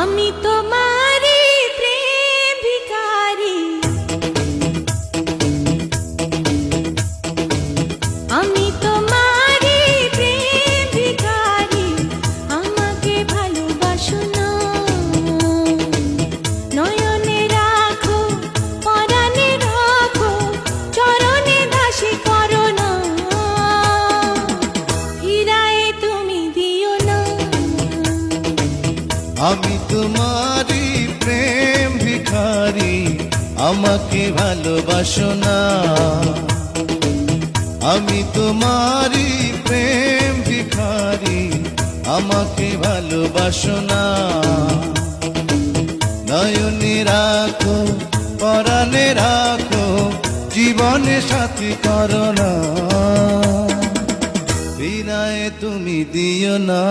আমি তোমারি প্রেম ভিখারি, আমি তোমারি প্রেম ভিখারি, আমাকে ভালোবাসো না। নয়নে রাখো, পরাণে রাখো, চরণে দাসী করো না, ফিরায়ে তুমি দিও না। আমি তোমারি প্রেম ভিখারি, আমাকে ভালোবাসো না। আমি তোমারি প্রেম ভিখারি, আমাকে ভালোবাসো না। নয়নে রাখো, পরাণে রাখো, জীবনে সাথী করো না, বিনায় তুমি দিও না।